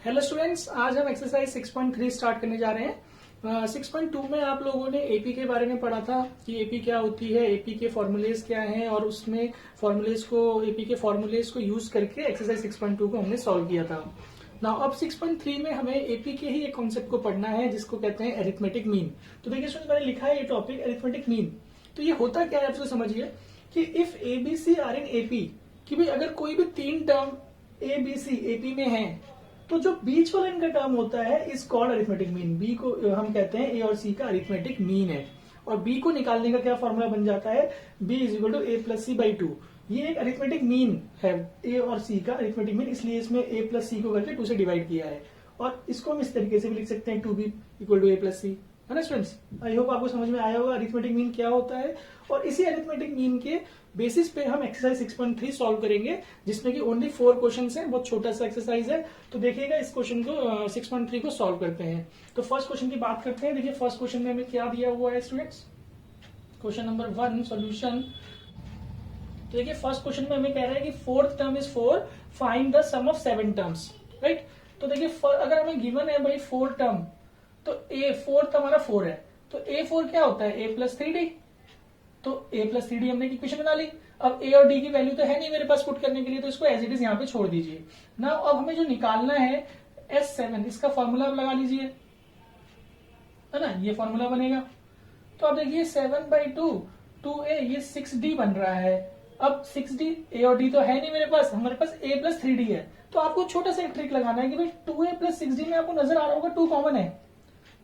Hello students, आज हम exercise 6.3 start करने जा रहे हैं। 6.2 में आप लोगों ने एपी के बारे में पढ़ा था कि एपी क्या होती है, एपी के फॉर्मूलेज क्या हैं और उसमें एपी के फॉर्मूलेज को यूज करके एक्सरसाइज 6.2 को हमने सॉल्व किया था ना। अब 6.3 में हमें एपी के ही एक कॉन्सेप्ट को पढ़ना है जिसको कहते हैं अरिथमेटिक मीन। तो देखिए स्टूडेंट्स, मैंने लिखा है ये टॉपिक अरिथमेटिक मीन। तो ये होता क्या है आप समझिए कि if ABC are in AP, कि भाई अगर कोई भी तीन टर्म एबीसी एपी में है तो जो बीच वाला इनका टर्म होता है इस कॉल्ड अरिथमेटिक मीन। बी को हम कहते हैं ए और सी का अरिथमेटिक मीन है। और बी को निकालने का क्या फॉर्मूला बन जाता है, B is equal to A plus C by 2। ये एक अरिथमेटिक मीन है ए और सी का अरिथमेटिक मीन, इसलिए इसमें ए प्लस सी को करके 2 से डिवाइड किया है। और इसको हम इस तरीके से भी लिख सकते हैं 2b equal to A plus C, है ना स्टूडेंट्स। आई होप आपको समझ में आया होगा अरिथमेटिक मीन क्या होता है। और इसी अरिथमेटिक मीन के बेसिस पे हम एक्सरसाइज 6.3 सॉल्व करेंगे, जिसमें कि ओनली 4 क्वेश्चंस हैं। बहुत छोटा सा एक्सरसाइज है। तो देखिएगा इस क्वेश्चन को 6.3 को सॉल्व करते हैं। तो फर्स्ट क्वेश्चन की बात करते हैं। देखिए फर्स्ट क्वेश्चन में हमें क्या दिया हुआ है स्टूडेंट्स, क्वेश्चन नंबर 1 सॉल्यूशन। तो देखिए फर्स्ट क्वेश्चन में हमें कह रहा है कि fourth term is 4, find the sum of 7 terms, right. तो देखिए अगर हमें गिवन है भाई 4 टर्म, तो ए फोर्थ हमारा 4 है, तो ए 4 क्या होता है, ए प्लस 3डी। तो ए प्लस 3डी हमने इक्वेशन बना ली। अब ए और डी की वैल्यू तो है नहीं मेरे पास पुट करने के लिए, तो इसको एज इट इज यहाँ पे छोड़ दीजिए ना। अब हमें जो निकालना है S7, इसका फॉर्मूला आप लगा लीजिए, है ना, ये फॉर्मूला बनेगा। तो अब देखिए 7/2 2a, ये 6d बन रहा है। अब 6d, a और d तो है नहीं मेरे पास, हमारे पास a प्लस 3d है। तो आपको छोटा सा एक ट्रिक लगाना है कि भाई 2a प्लस 6d में आपको नजर आ रहा होगा 2 कॉमन है।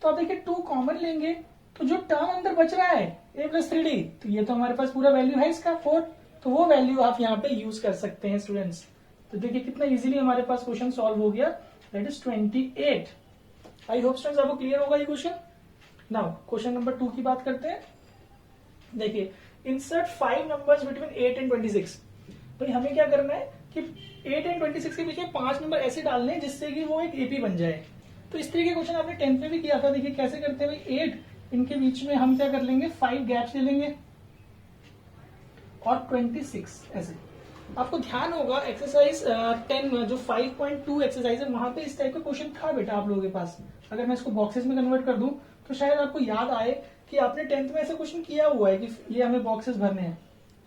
तो आप देखिए 2 कॉमन लेंगे तो जो टर्म अंदर बच रहा है a प्लस 3d, तो ये तो हमारे पास पूरा वैल्यू है इसका 4। तो वो वैल्यू आप यहाँ पे यूज कर सकते हैं स्टूडेंट्स। तो देखिए कितना इजीली हमारे पास क्वेश्चन सॉल्व हो गया, that is 28। I hope students आपको क्लियर होगा ये क्वेश्चन। नाउ क्वेश्चन नंबर 2 की बात करते हैं। देखिए इंसर्ट 5 नंबर्स बिटवीन 8 एंड 26। भाई हमें क्या करना है कि 8 एंड 26 के बीच में 5 नंबर ऐसे डालने हैं जिससे कि वो एक एपी बन जाए। तो इस तरीके का क्वेश्चन आपने 10th में भी किया था। देखिए कैसे करते हैं भाई, 8 इनके बीच में हम क्या कर लेंगे, 5 गैप्स ले लेंगे और 26 ऐसे। आपको ध्यान होगा एक्सरसाइज 10 जो 5.2 एक्सरसाइज है वहां पे इस टाइप का क्वेश्चन था बेटा आप लोगों के पास। अगर मैं इसको बॉक्सेस में कन्वर्ट कर दूं तो शायद आपको याद आए कि आपने 10th में ऐसा क्वेश्चन किया हुआ है कि ये हमें बॉक्सेस भरने हैं,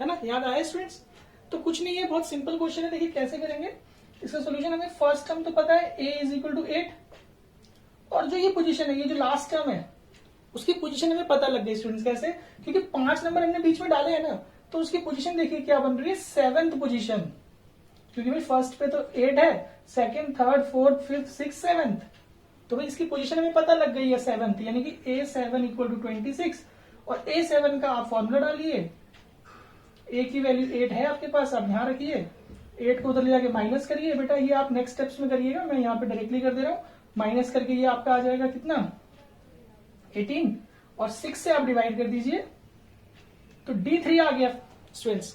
है ना, याद आया स्टूडेंट्स। तो कुछ नहीं है, बहुत सिंपल क्वेश्चन है। देखिए कैसे करेंगे इसका सोल्यूशन। हमें फर्स्ट टर्म तो पता है a इज इक्वल टू 8, और जो ये पोजीशन है, ये जो लास्ट टर्म है उसकी पोजीशन हमें पता लग गई स्टूडेंट्स। कैसे, क्योंकि 5 नंबर हमने बीच में डाले हैं ना, तो उसकी पोजीशन देखिए क्या बन रही है, 7th पोजीशन। क्योंकि भाई फर्स्ट पे तो 8 है, second, third, fourth, fifth, 6, 7th। तो भाई इसकी पोजीशन हमें पता लग गई है 7th, यानी कि A7 इक्वल टू 26। और A7 का आप फॉर्मूला डालिए। A की वैल्यू 8 है आपके पास, आप ध्यान रखिए। 8 को उधर ले जाके माइनस करिए बेटा, ये आप नेक्स्ट स्टेप्स में करिएगा, मैं यहाँ पे डायरेक्टली कर दे रहा हूँ। माइनस करके ये आपका आ जाएगा कितना, 18, और 6 से आप डिवाइड कर दीजिए तो D3 आ गया स्टूडेंट्स।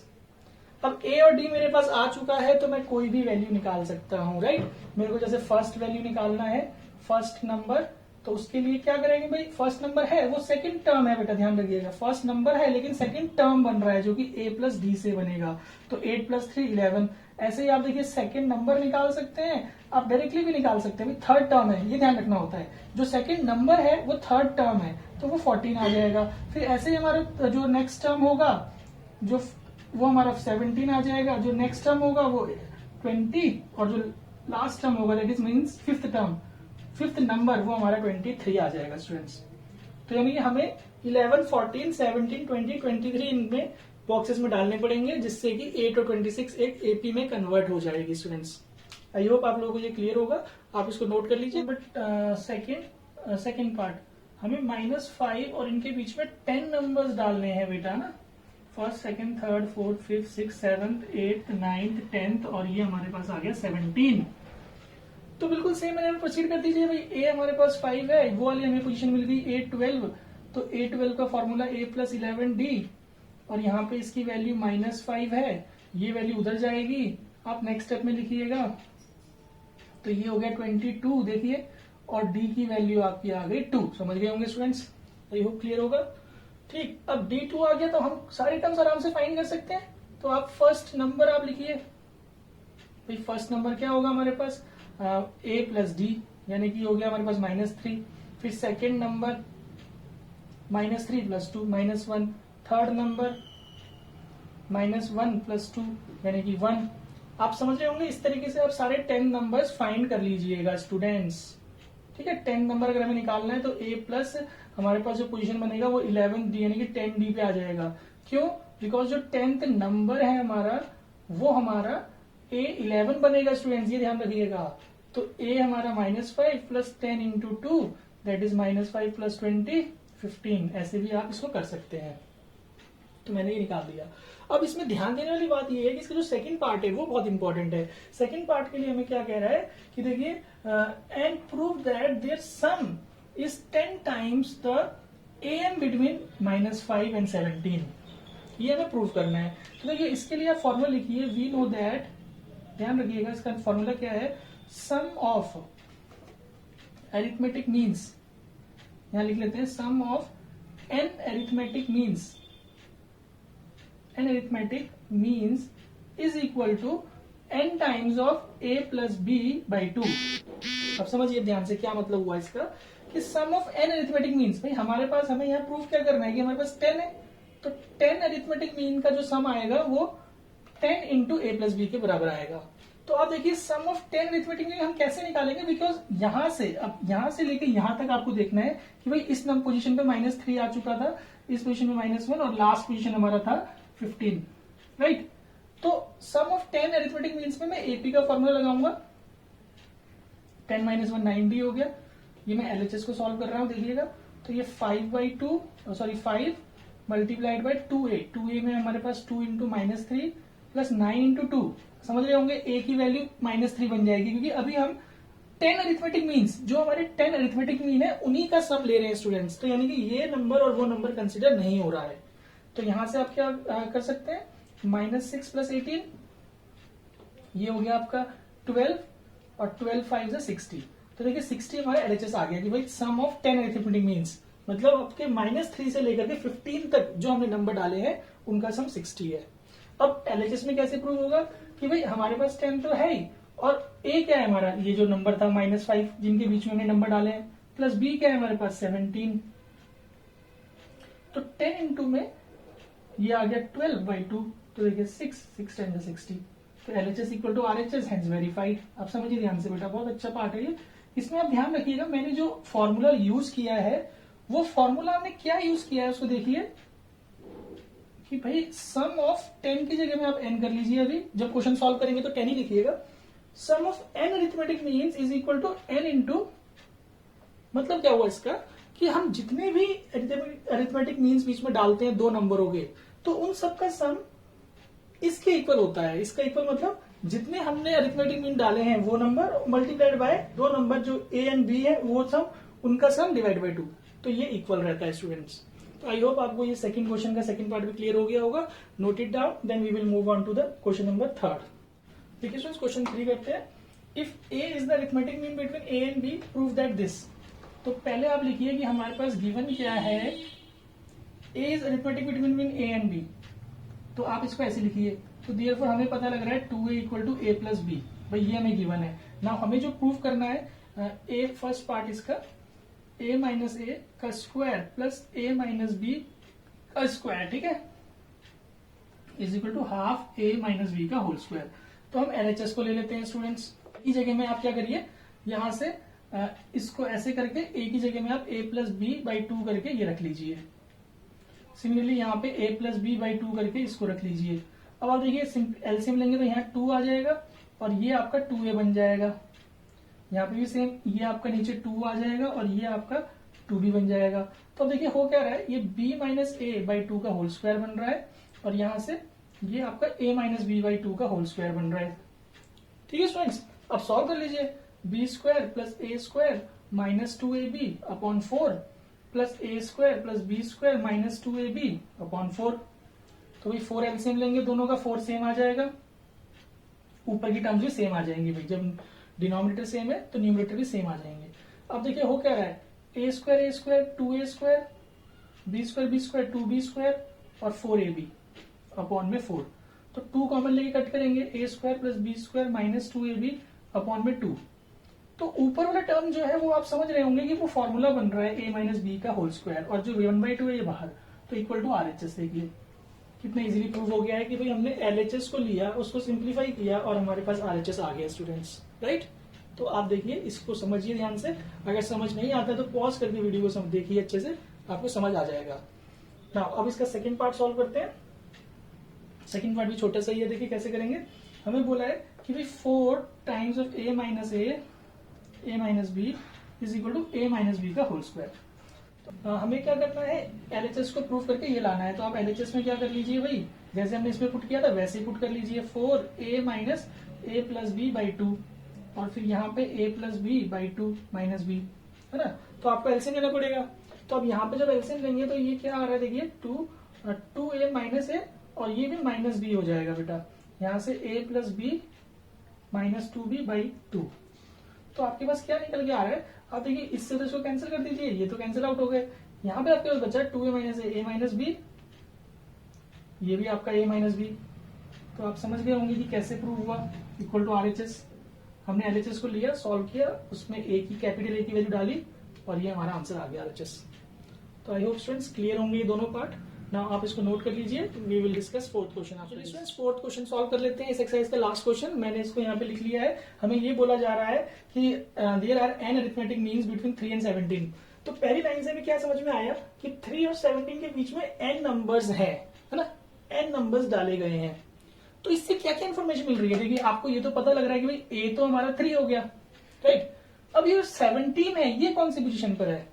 अब A और D मेरे पास आ चुका है, तो मैं कोई भी वैल्यू निकाल सकता हूं, राइट। मेरे को जैसे फर्स्ट वैल्यू निकालना है, फर्स्ट नंबर, तो उसके लिए क्या करेंगे भाई, फर्स्ट नंबर है वो सेकंड टर्म है बेटा, ध्यान रखिएगा। फर्स्ट नंबर है लेकिन सेकंड टर्म बन रहा है जो कि a प्लस डी से बनेगा। तो 8 प्लस 3 11। ऐसे ही आप देखिए सेकंड नंबर निकाल सकते हैं, आप डायरेक्टली भी निकाल सकते हैं। थर्ड टर्म है, ये ध्यान रखना होता है, जो सेकंड नंबर है वो थर्ड टर्म है, तो वो 14 आ जाएगा। फिर ऐसे ही हमारा जो नेक्स्ट टर्म होगा जो वो हमारा 17 आ जाएगा, जो नेक्स्ट टर्म होगा वो 20, और जो लास्ट टर्म होगा that is means fifth number वो हमारा 23 आ जाएगा स्टूडेंट्स। तो यानी कि हमें 11, 14, 17, 20, 23 इनमें बॉक्सेस में डालने पड़ेंगे, जिससे कि 8 और 26 एक एपी में कन्वर्ट हो जाएगी स्टूडेंट्स। आई होप आप लोगों को ये क्लियर होगा, आप इसको नोट कर लीजिए। बट सेकेंड पार्ट, हमें -5 और इनके बीच में 10 नंबर्स डालने हैं बेटा ना। First, second, third, fourth, fifth, 6, 7, 8, 9, 10, और ये हमारे पास आ गया 17। तो बिल्कुल सेम मैंने प्रोसीड कर दीजिए भाई। ए हमारे पास 5 है, वो वाली हमें पोजीशन मिल गई A12। तो A12 का फॉर्मूला A प्लस 11D, और यहाँ पे इसकी वैल्यू -5 है, ये वैल्यू उधर जाएगी। आप नेक्स्ट स्टेप में लिखिएगा, तो ये हो गया 22 देखिए, और D की वैल्यू आपकी आ गई 2। समझ गए होंगे स्टूडेंट्स, आई होप क्लियर होगा। ठीक, अब D2 आ गया तो हम सारे टर्म्स आराम से फाइंड कर सकते हैं। तो आप फर्स्ट नंबर आप लिखिए भाई। फर्स्ट नंबर क्या होगा हमारे पास, ए प्लस डी, यानी कि हो गया हमारे पास -3। फिर सेकेंड नंबर -3 + 2 -1। थर्ड नंबर -1 + 2 यानी कि 1। आप समझ रहे होंगे, इस तरीके से आप सारे 10 नंबर्स फाइंड कर लीजिएगा स्टूडेंट्स। ठीक है, 10 नंबर अगर हमें निकालना है तो ए प्लस हमारे पास जो पोजीशन बनेगा वो 11D यानी कि 10D पे आ जाएगा। क्यों? बिकॉज जो 10th नंबर है हमारा वो हमारा A11 बनेगा स्टूडेंट्स, ये ध्यान रखिएगा। तो A हमारा -5 + 10 × 2 दैट इज -5 + 20 15। ऐसे भी आप इसको कर सकते हैं। तो मैंने ये निकाल दिया। अब इसमें ध्यान देने वाली बात ये है कि इसका जो सेकंड पार्ट है वो बहुत इंपॉर्टेंट है। सेकंड पार्ट के लिए हमें क्या कह रहा है कि देखिए, and prove that their sum is 10 times the AM between -5 and 17। ये हमें प्रूव करना है। तो देखिए, इसके लिए आप फॉर्मूला लिखिए, वी नो दैट, ध्यान रखिएगा इसका फॉर्मूला क्या है, सम ऑफ अरिथमेटिक मीन्स, यहां लिख लेते हैं sum of n arithmetic means, n arithmetic means is equal to n times of a plus b by 2। अब समझिए ध्यान से क्या मतलब हुआ इसका, कि सम ऑफ n arithmetic means, भाई हमारे पास, हमें यहाँ प्रूफ क्या करना है कि हमारे पास 10 है, तो 10 arithmetic mean का जो सम आएगा वो 10 × a plus b के बराबर आएगा। तो आप देखिए, सम ऑफ 10 arithmetic mean हम कैसे निकालेंगे, बिकॉज यहां से, अब यहां से लेके यहां तक आपको देखना है कि भाई इस नंबर पोजीशन पे -3 आ चुका था, इस पोजीशन में -1 और लास्ट पोजीशन हमारा था 15, राइट। तो सम ऑफ 10 अरिथमेटिक मीन्स में मैं एपी का फॉर्मूला लगाऊंगा, 10 - 1 9D हो गया। ये मैं एलएचएस को सॉल्व कर रहा हूं, देखिएगा। तो ये 5 मल्टीप्लाइड बाय 2a, 2a में हमारे पास 2 × -3 + 9 × 2, समझ रहे होंगे, a की वैल्यू -3 बन जाएगी, क्योंकि अभी हम 10 अरिथमेटिक मीन्स, जो हमारे 10 अरिथमेटिक मीन है उन्हीं का सम ले रहे हैं स्टूडेंट्स। तो यानी कि ये नंबर और वो नंबर कंसिडर नहीं हो रहा है। तो यहां से आप क्या कर सकते हैं, -6 + 18, ये हो गया आपका 12, और 12 5 = 60। तो देखिए 60 हमारा एलएचएस आ गया कि भाई सम ऑफ 10 अरिथमेटिक मीन्स, मतलब आपके -3 से लेकर के 15 तक जो हमने नंबर डाले हैं उनका सम 60 है। अब एलएचएस में कैसे प्रूव होगा कि भाई हमारे पास 10 तो है ही, और ए क्या है हमारा, ये जो नंबर था -5 जिनके बीच में हमने नंबर डाले हैं, प्लस बी क्या है हमारे पास 17। तो 10 × में ये आ गया 12/2, तो देखिए 6 × 10 = 60। तो LHS = RHS, हेंस वेरीफाइड। आप समझिए ध्यान से बेटा, बहुत अच्छा पार्ट है ये। इसमें आप ध्यान रखिएगा, मैंने जो फॉर्मूला यूज किया है वो फॉर्मूला हमने क्या यूज किया है उसको देखिए, कि भाई सम ऑफ 10 की जगह में आप n कर लीजिए। अभी जब क्वेश्चन सॉल्व करेंगे तो 10 ही लिखिएगा। Sum of n arithmetic means is equal to n × मतलब क्या हुआ इसका, कि हम जितने भी अरिथमेटिक मीन्स बीच में डालते हैं दो नंबरों के, तो उन सबका सम इसके इक्वल होता है। इसका इक्वल मतलब जितने हमने अरिथमेटिक मीन डाले हैं वो नंबर मल्टीप्लाइड बाय दो नंबर जो a एंड b है वो सम, उनका सम डिवाइड बाय 2, तो ये इक्वल रहता है स्टूडेंट्स। तो आई होप आपको ये सेकंड क्वेश्चन का सेकंड पार्ट भी क्लियर हो गया होगा। Note it down, then we will move on to the question number 3। देखिए स्टूडेंट्स, क्वेश्चन 3 करते हैं, if a is the arithmetic mean between a and b, prove that this. तो पहले आप लिखिए कि हमारे पास गिवन क्या है, a is arithmetic between a and b। तो आप इसको ऐसे लिखिए, तो देयरफॉर हमें पता लग रहा है 2a = a + b, भाई ये हमें गिवन है ना। हमें जो प्रूव करना है, a फर्स्ट पार्ट इसका a - a का स्क्वायर प्लस a - b का स्क्वायर, ठीक है, is equal to half a - b का होल स्क्वायर। तो हम LHS को ले लेते हैं स्टूडेंट्स। इस जगह में आप क्या करिए, यहां से इसको ऐसे करके a की जगह में आप a + b/2 करके ये रख लीजिए। सिमिलरली यहाँ पे a + b/2 करके इसको रख लीजिए। अब आप देखिए एलसीएम लेंगे तो यहाँ 2 आ जाएगा और ये आपका 2a बन जाएगा। यहाँ पे भी सेम, ये आपका नीचे 2 आ जाएगा और ये आपका 2b बन जाएगा। तो अब देखिए हो क्या रहा है, ये b - a/2 का होल स्क्वायर बन रहा है और यहाँ से ये आपका a - b/2 का होल स्क्वायर बन रहा है। ठीक है स्टूडेंट्स, अब सॉल्व कर लीजिए। b² + a² - 2ab/4 plus a² + b² - 2ab/4। तो भाई 4 एलसीएम लेंगे, दोनों का 4 सेम आ जाएगा, ऊपर की टर्म्स भी सेम आ जाएंगे। भाई जब डिनोमिनेटर सेम है तो न्यूमरेटर भी सेम आ जाएंगे। अब देखिए हो क्या रहा है, a² 2a², b² 2b² और 4ab/4। तो 2 कॉमन लेके कट करेंगे, a² + b² - 2ab/2। तो ऊपर वाला टर्म जो है वो आप समझ रहे होंगे कि वो फॉर्मूला बन रहा है a माइनस बी का होल स्क्वायर, और जो 1/2 है ये बाहर, तो इक्वल टू RHS। देखिए कितना इजीली प्रूव हो गया है कि भाई हमने LHS को लिया, उसको सिंप्लीफाई किया और हमारे पास RHS आ गया स्टूडेंट्स, राइट। तो आप देखिए, इसको समझिए ध्यान से। अगर समझ नहीं आता तो पॉज करके वीडियो को देखिए अच्छे से, आपको समझ आ जाएगा। ना अब इसका सेकंड पार्ट सॉल्व करते हैं। सेकंड पार्ट भी छोटा सा ही है, देखिए कैसे करेंगे। हमें बोला है कि भाई 4 times of a minus b is equal to a minus b का होल स्क्वायर। हमें क्या करना है, LHS को प्रूव करके ये लाना है। तो आप LHS में क्या कर लीजिए भाई, जैसे हमने इसमें पुट किया था वैसे ही पुट कर लीजिए। 4a minus a plus b by 2, और फिर यहाँ पे a plus b by 2 minus b, है ना। तो आपको एलसीएम लेना पड़ेगा। तो अब यहाँ पे जब एलसीएम लेंगे तो ये क्या आ रहा है, देखिए 2a माइनस a, और ये भी माइनस बी हो जाएगा बेटा। यहाँ से a plus b minus 2b by 2। तो आपके पास क्या निकल के आ रहा है, आप देखिए इससे तो इसको कैंसिल कर दीजिए, ये तो कैंसिल आउट हो गए। यहाँ पे आपके पास बचा 2a minus a minus B, ये भी आपका a माइनस बी। तो आप समझ गए होंगे कि कैसे प्रूव हुआ, इक्वल टू RHS। हमने LHS को लिया, सॉल्व किया, उसमें a की कैपिटल A की वैल्यू डाली, और ये हमारा आंसर आ गया RHS। तो आई होप स्टूडेंट्स क्लियर होंगे ये दोनों पार्ट। नाउ आप इसको नोट कर लीजिए, we will discuss fourth question. आप स्टूडेंट्स फोर्थ क्वेश्चन सॉल्व कर लेते हैं। इस एक्सरसाइज का लास्ट क्वेश्चन मैंने इसको यहाँ पे लिख लिया है। हमें ये बोला जा रहा है कि there are n arithmetic means between 3 and 17। तो पहली लाइन से हमें क्या समझ में आया कि 3 और 17 के बीच में n नंबर्स हैं, है ना, n नंबर्स डाले गए हैं। तो इससे क्या क्या इन्फॉर्मेशन मिल रही है, देखिए आपको ये तो पता लग रहा है कि भाई a तो हमारा 3 हो गया, राइट। अब ये 17 है, ये कौन सी पोजीशन पर है।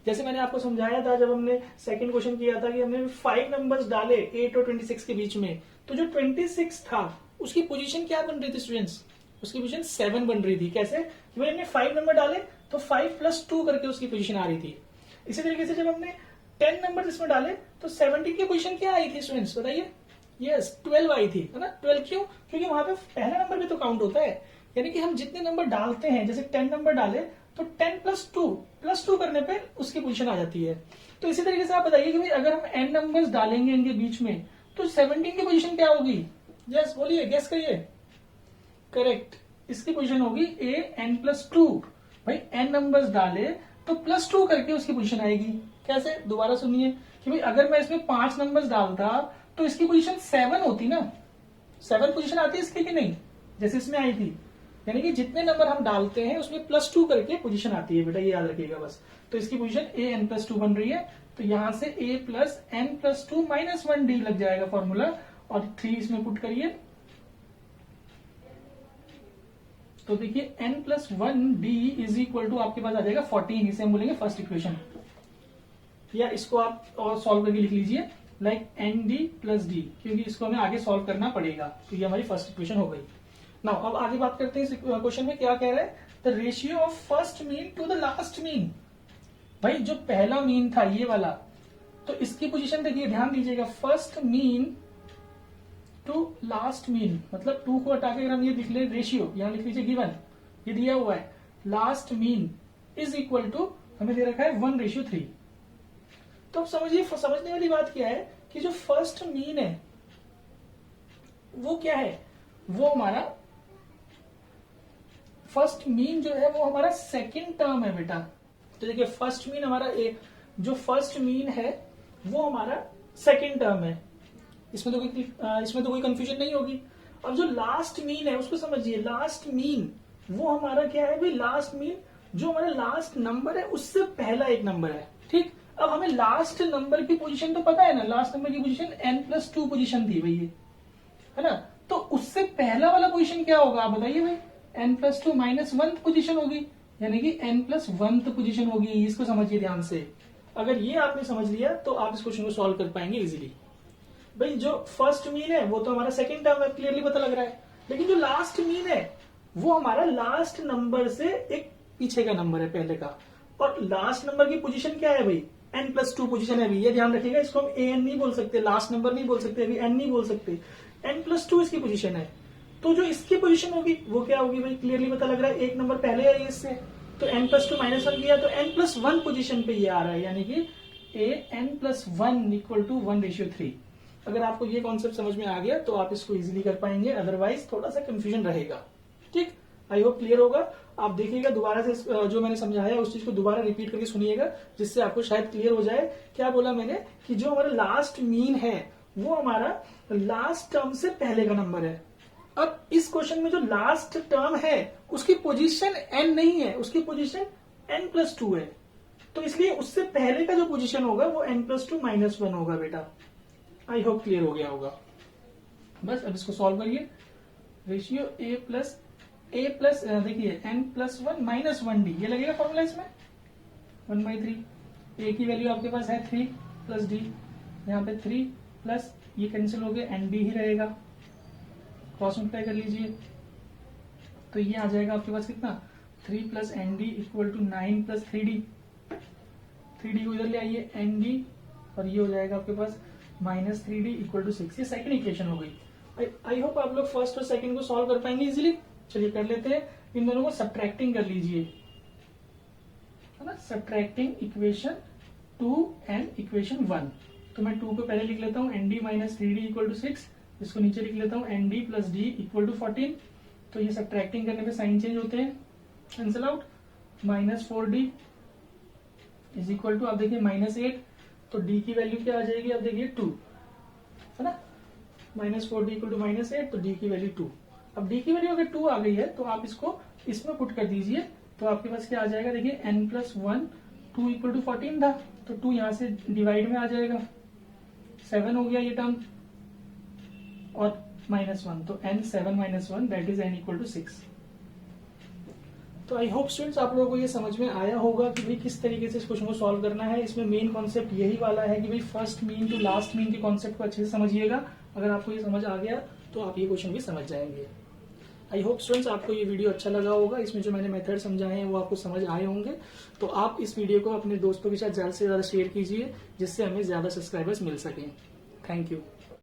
जैसे मैंने आपको समझाया था जब हमने सेकंड क्वेश्चन किया था कि हमने 5 नंबर्स डाले 8 और 26 के बीच में, तो जो 26 था उसकी पोजीशन क्या बन रही थी स्टूडेंट्स, उसकी पोजीशन 7 बन रही थी। कैसे, कि हमने 5 नंबर डाले तो 5 प्लस 2 करके उसकी पोजीशन आ रही थी। इसी तरीके से जब हमने 10 नंबर इसमें डाले तो 17 की पोजीशन क्या आई थी स्टूडेंट्स, बताइए। यस 12 आई थी, है ना। 12 क्यों, क्योंकि वहां पे पहला नंबर भी तो काउंट होता है। यानी कि हम जितने नंबर डालते हैं, जैसे 10 नंबर डाले तो 10 प्लस 2 करने पे उसकी पोजीशन आ जाती है। तो इसी तरीके से आप बताइए कि भाई अगर हम n नंबर्स डालेंगे इनके बीच में तो 17 की पोजीशन क्या होगी। यस बोलिए, गेस करिए। करेक्ट, इसकी पोजीशन होगी a(n+2)। भाई n नंबर्स डाले तो +2 करके उसकी पोजीशन आएगी। कैसे, दोबारा सुनिए कि भाई अगर मैं इसमें 5 नंबर्स डालता तो इसकी पोजीशन 7 होती ना। 7 पोजीशन आती है इसकी कि नहीं, जैसे इसमें आई थी। यानी कि जितने नंबर हम डालते हैं उसमें +2 करके पोजीशन आती है बेटा, ये याद रखिएगा बस। तो इसकी पोजीशन a(n+2) बन रही है। तो यहां से a plus n+2 minus 1d लग जाएगा फॉर्मूला, और 3 इसमें पुट करिए। तो देखिए n+1d इज इक्वल टू आपके पास आ जाएगा 14। इसे हम बोलेंगे फर्स्ट इक्वेशन, या इसको आप और सॉल्व करके लिख लीजिए लाइक nd प्लस d, क्योंकि इसको हमें आगे सॉल्व करना पड़ेगा। तो ये हमारी फर्स्ट इक्वेशन हो गई। नाउ अब आगे बात करते हैं इस क्वेश्चन में क्या कह रहा है, the ratio of first mean to the last mean. भाई जो पहला मीन था ये वाला, तो इसकी पोजीशन देखिए, ध्यान दीजिएगा, first mean to last mean, मतलब 2 को हटा के अगर हम ये लिख ले रेशियो, यहां लिख लीजिए गिवन, ये दिया हुआ है last mean is equal to, हमें दे रखा है 1:3। तो अब समझिए, समझने वाली बात क्या है कि जो फर्स्ट मीन है वो क्या है, वो हमारा फर्स्ट मीन जो है वो हमारा सेकंड टर्म है बेटा। तो देखिए फर्स्ट मीन हमारा जो फर्स्ट मीन है वो हमारा सेकंड टर्म है, इसमें तो कोई कंफ्यूजन नहीं होगी। अब जो लास्ट मीन है उसको समझिए, लास्ट मीन वो हमारा क्या है भाई, लास्ट मीन जो हमारा लास्ट नंबर है उससे पहला एक नंबर है, ठीक। अब हमें लास्ट नंबर की पोजीशन तो पता है ना, लास्ट नंबर की पोजीशन n+2 पोजीशन थी भाई, ये है ना। तो उससे पहला वाला पोजीशन क्या होगा आप बताइए भाई, n+2 माइनस 1 पोजीशन होगी, यानी कि n+1 पोजीशन होगी। इसको समझिए ध्यान से, अगर ये आपने समझ लिया तो आप इस क्वेश्चन को सॉल्व कर पाएंगे इजीली। भाई जो फर्स्ट मीन है वो तो हमारा सेकंड टर्म है, क्लियरली पता लग रहा है, लेकिन जो लास्ट मीन है वो हमारा लास्ट नंबर से एक पीछे का नंबर है पहले का, और लास्ट नंबर की पोजीशन क्या है भाई, n+2 पोजीशन है अभी, ये ध्यान रखिएगा। इसको हम an नहीं बोल सकते, लास्ट नंबर नहीं बोल सकते, अभी n नहीं बोल सकते, n+2 इसकी पोजीशन है। तो जो इसकी पोजीशन होगी वो क्या होगी भाई, क्लियरली पता लग रहा है, एक नंबर पहले आई है इससे, तो n+2 माइनस 1 किया तो n+1 पोजीशन पे ये आ रहा है, यानी कि an+1 इक्वल टू 1:3। अगर आपको ये कॉन्सेप्ट समझ में आ गया तो आप इसको इजीली कर पाएंगे, अदरवाइज थोड़ा सा कंफ्यूजन रहेगा, ठीक। आई होप क्लियर होगा। आप देखिएगा दोबारा से जो मैंने समझाया उस चीज को दोबारा रिपीट करके सुनिएगा, जिससे आपको शायद क्लियर हो जाए। क्या बोला मैंने कि जो हमारा लास्ट मीन है वो हमारा लास्ट टर्म से पहले का नंबर है। अब इस क्वेश्चन में जो लास्ट टर्म है उसकी पोजीशन n नहीं है, उसकी पोजीशन n+2 है, तो इसलिए उससे पहले का जो पोजीशन होगा वो n+2 -1 होगा बेटा। आई होप क्लियर हो गया होगा। बस अब इसको सॉल्व करिए। रेशियो a प्लस देखिए n+1 -1d ये लगेगा फॉर्मूला इसमें 1/3। a की वैल्यू आपके पास है 3 प्लस d, यहाँ पे 3 प्लस ये कैंसिल हो गया nd ही रहेगा, क्रॉस मल्टीप्लाई कर लीजिए तो ये आ जाएगा आपके पास कितना 3 plus nd equal to 9 plus 3d को इधर ले आइए nd और ये हो जाएगा आपके पास -3d इक्वल टू 6। ये सेकंड इक्वेशन हो गई। आई होप आप लोग फर्स्ट और सेकंड को सॉल्व कर पाएंगे इजीली। चलिए कर लेते हैं, इन दोनों को सब्ट्रैक्टिंग कर लीजिए, है ना, सब्ट्रैक्टिंग इक्वेशन 2 एंड इक्वेशन 1। तो मैं 2 को पहले लिख लेता हूँ nd -3d इक्वल टू 6, इसको नीचे लिख लेता हूँ nd plus d equal to 14। तो ये सब्ट्रैक्टिंग करने पे साइन चेंज होते हैं, cancel out, -4d is equal to, आप देखिए -8, तो d की वैल्यू क्या आ जाएगी, आप देखिए 2, है ना, -4d इक्वल टू -8, तो d की वैल्यू 2। अब d की वैल्यू अगर 2 आ गई है तो आप इसको इसमें पुट कर दीजिए, तो आपके पास क्या आ जाएगा, देखिए n+1, 2 इक्वल टू 14 था, तो 2 यहां से डिवाइड में आ जाएगा, 7 हो गया ये टर्म, और -1, तो n7 - 1 that is n equal to 6। तो आई होप स्टूडेंट्स आप लोगों को ये समझ में आया होगा कि भाई किस तरीके से इस क्वेश्चन को सॉल्व करना है। इसमें मेन कॉन्सेप्ट यही वाला है कि भाई first mean to last mean के कॉन्सेप्ट को अच्छे से समझिएगा। अगर आपको ये समझ आ गया तो आप ये क्वेश्चन भी समझ जाएंगे। आई होप स्टूडेंट्स आपको ये वीडियो अच्छा लगा होगा, इसमें जो मैंने मेथड समझाए हैं वो आपको समझ आए होंगे। तो आप इस वीडियो को अपने दोस्तों के साथ ज्यादा से ज्यादा शेयर कीजिए, जिससे हमें ज्यादा सब्सक्राइबर्स मिल सकें। Thank you.